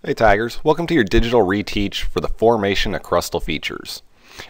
Hey Tigers, welcome to your digital reteach for the formation of crustal features.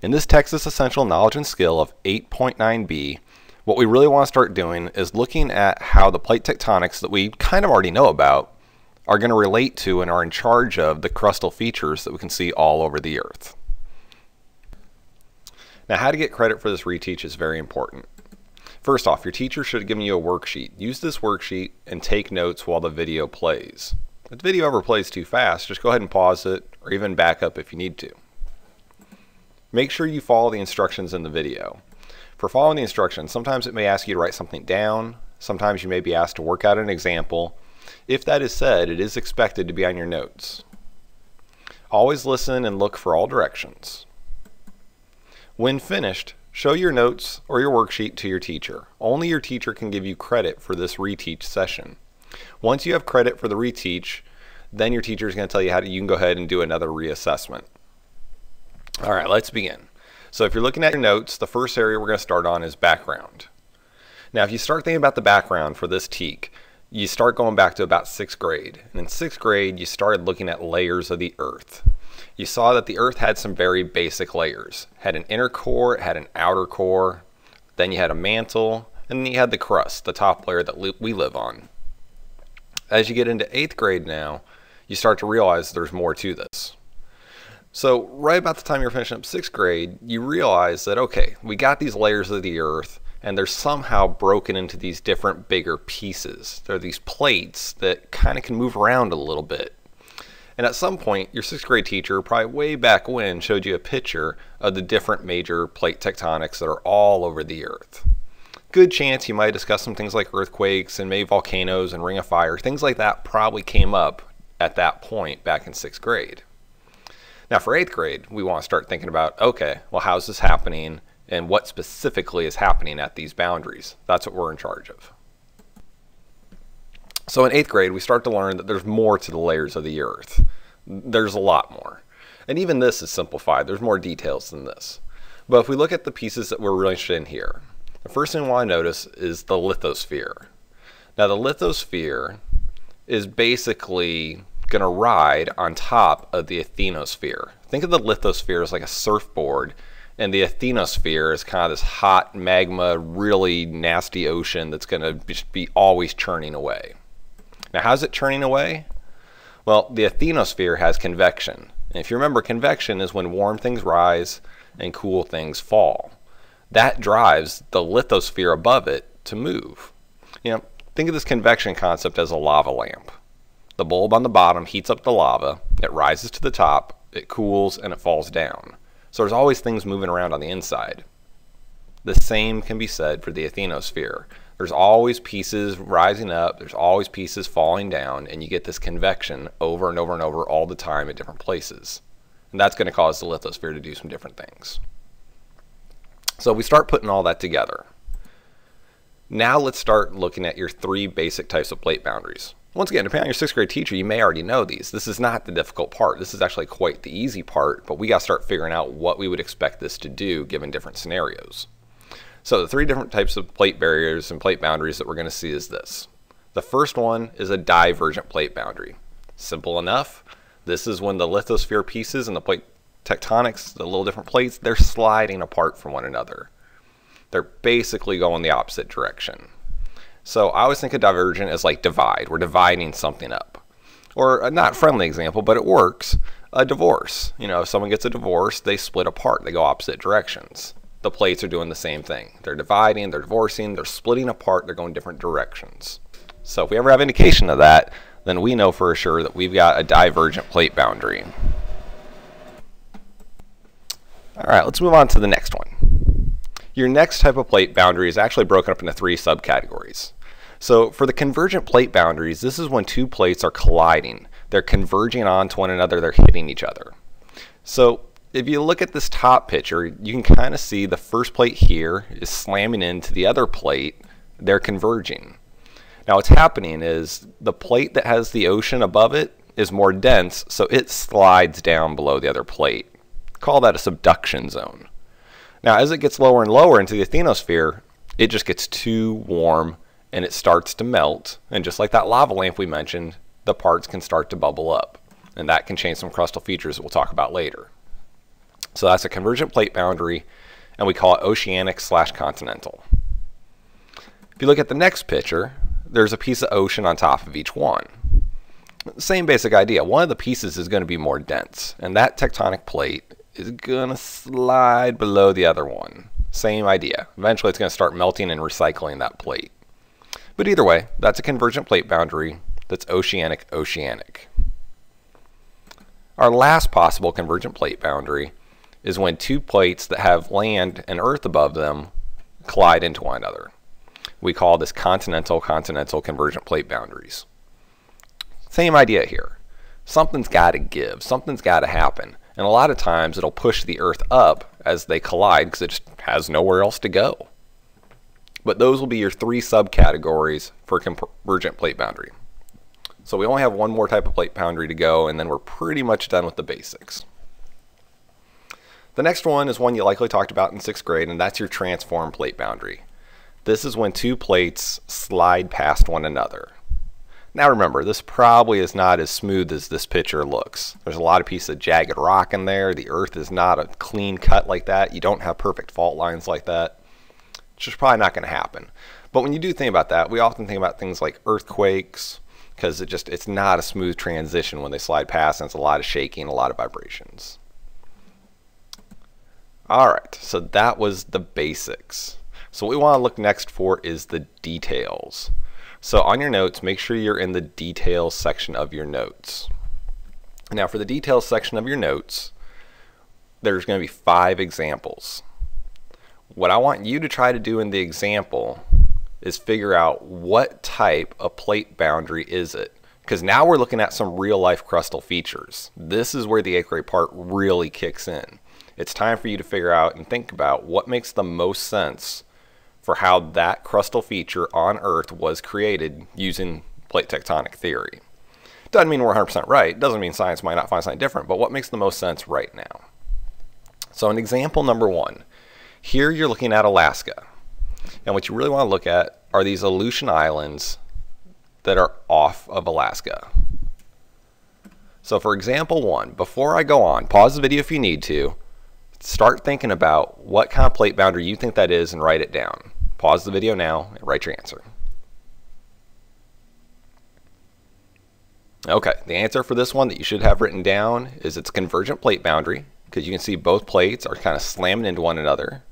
In this Texas Essential Knowledge and Skill of 8.9b, what we really want to start doing is looking at how the plate tectonics that we kind of already know about are going to relate to and are in charge of the crustal features that we can see all over the Earth. Now, how to get credit for this reteach is very important. First off, your teacher should have given you a worksheet. Use this worksheet and take notes while the video plays. If the video ever plays too fast, just go ahead and pause it or even back up if you need to. Make sure you follow the instructions in the video. For following the instructions, sometimes it may ask you to write something down. Sometimes you may be asked to work out an example. If that is said, it is expected to be on your notes. Always listen and look for all directions. When finished, show your notes or your worksheet to your teacher. Only your teacher can give you credit for this reteach session. Once you have credit for the reteach, then your teacher is going to tell you how you can go ahead and do another reassessment. All right, let's begin. So if you're looking at your notes, the first area we're going to start on is background. Now, if you start thinking about the background for this TEAC, you start going back to about 6th grade. And in 6th grade, you started looking at layers of the Earth. You saw that the Earth had some very basic layers. It had an inner core, it had an outer core, then you had a mantle, and then you had the crust, the top layer that we live on. As you get into 8th grade now, you start to realize there's more to this. So right about the time you're finishing up 6th grade, you realize that, okay, we got these layers of the Earth, and they're somehow broken into these different bigger pieces. They're these plates that kind of can move around a little bit. And at some point, your 6th grade teacher, probably way back when, showed you a picture of the different major plate tectonics that are all over the Earth. Good chance you might discuss some things like earthquakes and maybe volcanoes and ring of fire. Things like that probably came up at that point back in 6th grade. Now for 8th grade, we want to start thinking about, okay, well, how's this happening and what specifically is happening at these boundaries? That's what we're in charge of. So in 8th grade, we start to learn that there's more to the layers of the Earth. There's a lot more. And even this is simplified. There's more details than this. But if we look at the pieces that we're really interested in here, the first thing we want to notice is the lithosphere. Now the lithosphere is basically going to ride on top of the asthenosphere. Think of the lithosphere as like a surfboard, and the asthenosphere is kind of this hot magma, really nasty ocean that's going to just be always churning away. Now how's it churning away? Well, the asthenosphere has convection. And if you remember, convection is when warm things rise and cool things fall. That drives the lithosphere above it to move. You know, think of this convection concept as a lava lamp. The bulb on the bottom heats up the lava, it rises to the top, it cools, and it falls down. So there's always things moving around on the inside. The same can be said for the asthenosphere. There's always pieces rising up, there's always pieces falling down, and you get this convection over and over and over all the time at different places. And that's going to cause the lithosphere to do some different things. So we start putting all that together. Now let's start looking at your 3 basic types of plate boundaries. Once again, depending on your 6th grade teacher, you may already know these. This is not the difficult part. This is actually quite the easy part, but we got to start figuring out what we would expect this to do given different scenarios. So the 3 different types of plate barriers and plate boundaries that we're going to see is this. The first one is a divergent plate boundary. Simple enough. This is when the lithosphere pieces and the plate tectonics, the little different plates, they're sliding apart from one another. They're basically going the opposite direction. So I always think of divergent as like divide. We're dividing something up. Or a not friendly example, but it works. A divorce. You know, if someone gets a divorce, they split apart. They go opposite directions. The plates are doing the same thing. They're dividing, they're divorcing, they're splitting apart, they're going different directions. So if we ever have indication of that, then we know for sure that we've got a divergent plate boundary. All right, let's move on to the next one. Your next type of plate boundary is actually broken up into 3 subcategories. So for the convergent plate boundaries, this is when 2 plates are colliding. They're converging onto one another, they're hitting each other. So if you look at this top picture, you can kind of see the first plate here is slamming into the other plate. They're converging. Now what's happening is the plate that has the ocean above it is more dense, so it slides down below the other plate. Call that a subduction zone. Now as it gets lower and lower into the asthenosphere, it just gets too warm and it starts to melt. And just like that lava lamp we mentioned, the parts can start to bubble up. and that can change some crustal features that we'll talk about later. So that's a convergent plate boundary, and we call it oceanic/continental. If you look at the next picture, there's a piece of ocean on top of each one. Same basic idea. One of the pieces is going to be more dense, and that tectonic plate is going to slide below the other one. Same idea. Eventually it's going to start melting and recycling that plate. But either way, that's a convergent plate boundary that's oceanic. Our last possible convergent plate boundary is when two plates that have land and earth above them collide into one another. We call this continental convergent plate boundaries. Same idea here. Something's got to give, something's got to happen. And a lot of times it'll push the earth up as they collide because it just has nowhere else to go. But those will be your three subcategories for convergent plate boundary. So we only have one more type of plate boundary to go, and then we're pretty much done with the basics. The next one is one you likely talked about in 6th grade, and that's your transform plate boundary. This is when two plates slide past one another. Now remember, this probably is not as smooth as this picture looks. There's a lot of pieces of jagged rock in there. The earth is not a clean cut like that. You don't have perfect fault lines like that. It's just probably not going to happen. But when you do think about that, we often think about things like earthquakes, because it's not a smooth transition when they slide past, and it's a lot of shaking, a lot of vibrations. Alright, so that was the basics. So what we want to look next for is the details. So on your notes, make sure you're in the details section of your notes. Now for the details section of your notes, there's going to be 5 examples. What I want you to try to do in the example is figure out what type of plate boundary is it. Because now we're looking at some real life crustal features. This is where the 8th grade part really kicks in. It's time for you to figure out and think about what makes the most sense for how that crustal feature on Earth was created using plate tectonic theory. Doesn't mean we're 100% right. Doesn't mean science might not find something different, but what makes the most sense right now? So in example number 1, here you're looking at Alaska. And what you really want to look at are these Aleutian Islands that are off of Alaska. So for example 1, before I go on, pause the video if you need to, start thinking about what kind of plate boundary you think that is and write it down. Pause the video now and write your answer. Okay, the answer for this one that you should have written down is it's a convergent plate boundary, because you can see both plates are kind of slamming into one another.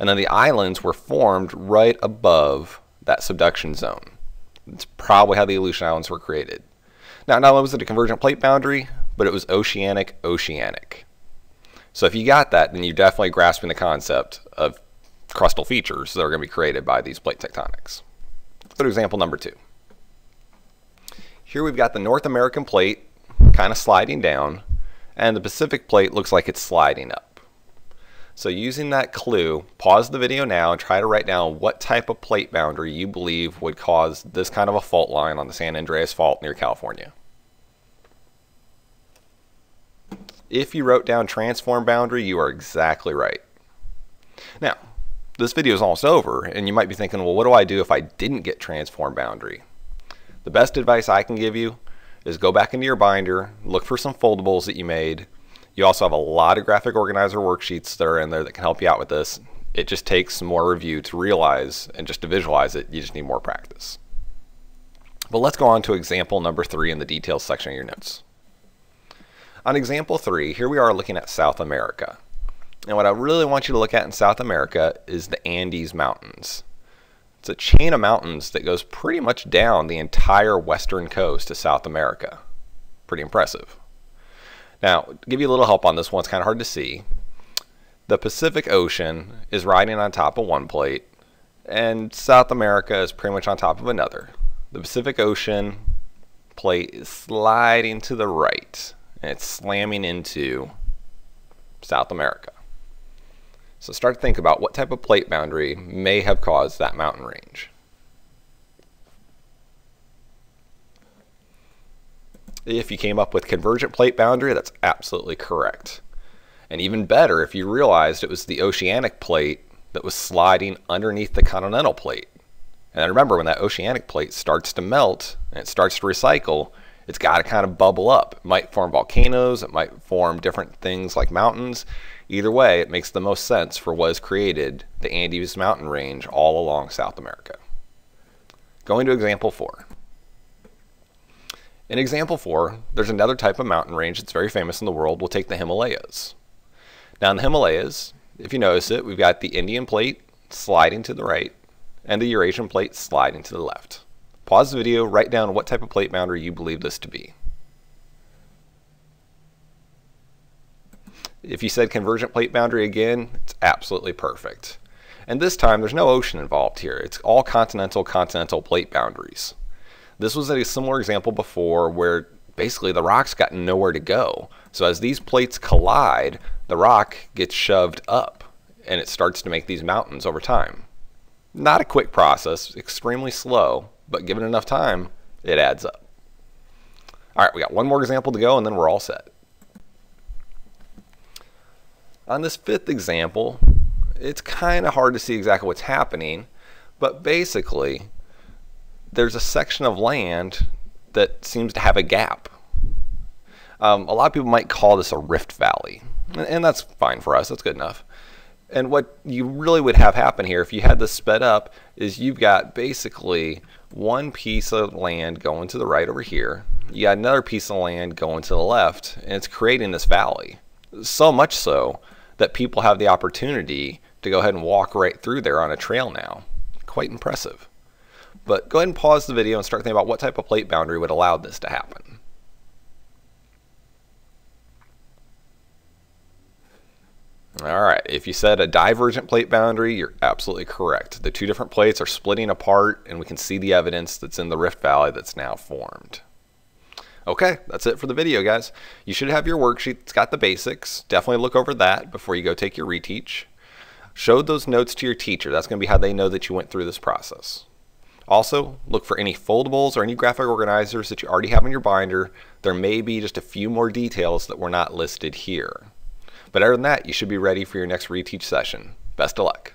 And then the islands were formed right above that subduction zone. It's probably how the Aleutian Islands were created. Now, not only was it a convergent plate boundary, but it was oceanic. So if you got that, then you're definitely grasping the concept of crustal features that are going to be created by these plate tectonics. Let's go to example number 2. Here we've got the North American plate kind of sliding down, and the Pacific plate looks like it's sliding up. So using that clue, pause the video now and try to write down what type of plate boundary you believe would cause this kind of a fault line on the San Andreas Fault near California. If you wrote down transform boundary, you are exactly right. Now, this video is almost over, and you might be thinking, well, what do I do if I didn't get transform boundary? The best advice I can give you is go back into your binder, look for some foldables that you made. You also have a lot of graphic organizer worksheets that are in there that can help you out with this. It just takes some more review to realize, and just to visualize it, you just need more practice. But let's go on to example number 3 in the details section of your notes. On example 3, here we are looking at South America. And what I really want you to look at in South America is the Andes Mountains. It's a chain of mountains that goes pretty much down the entire western coast of South America. Pretty impressive. Now, to give you a little help on this one, it's kind of hard to see. The Pacific Ocean is riding on top of one plate, and South America is pretty much on top of another. The Pacific Ocean plate is sliding to the right, and it's slamming into South America. So start to think about what type of plate boundary may have caused that mountain range. If you came up with convergent plate boundary, that's absolutely correct. And even better if you realized it was the oceanic plate that was sliding underneath the continental plate. And remember, when that oceanic plate starts to melt and it starts to recycle, It's got to kind of bubble up. It might form volcanoes, it might form different things like mountains. Either way, it makes the most sense for what has created the Andes mountain range all along South America. Going to example 4. In example 4, there's another type of mountain range that's very famous in the world. We'll take the Himalayas. Now in the Himalayas, if you notice it, we've got the Indian plate sliding to the right and the Eurasian plate sliding to the left. Pause the video, write down what type of plate boundary you believe this to be. If you said convergent plate boundary again, it's absolutely perfect. And this time there's no ocean involved here. It's all continental plate boundaries. This was a similar example before where basically the rock's got nowhere to go. So as these plates collide, the rock gets shoved up and it starts to make these mountains over time. Not a quick process, extremely slow, but given enough time, it adds up. All right, we got one more example to go and then we're all set. On this 5th example, it's kind of hard to see exactly what's happening, but basically, there's a section of land that seems to have a gap. A lot of people might call this a rift valley, and that's fine for us, that's good enough. And what you really would have happen here, if you had this sped up, is you've got basically one piece of land going to the right over here, you got another piece of land going to the left, and it's creating this valley. So much so that people have the opportunity to go ahead and walk right through there on a trail now. Quite impressive. But go ahead and pause the video and start thinking about what type of plate boundary would allow this to happen. Alright, if you said a divergent plate boundary, you're absolutely correct. The two different plates are splitting apart and we can see the evidence that's in the rift valley that's now formed. Okay, that's it for the video, guys. You should have your worksheet. It's got the basics. Definitely look over that before you go take your reteach. Show those notes to your teacher. That's going to be how they know that you went through this process. Also, look for any foldables or any graphic organizers that you already have in your binder. There may be just a few more details that were not listed here. But other than that, you should be ready for your next reteach session. Best of luck.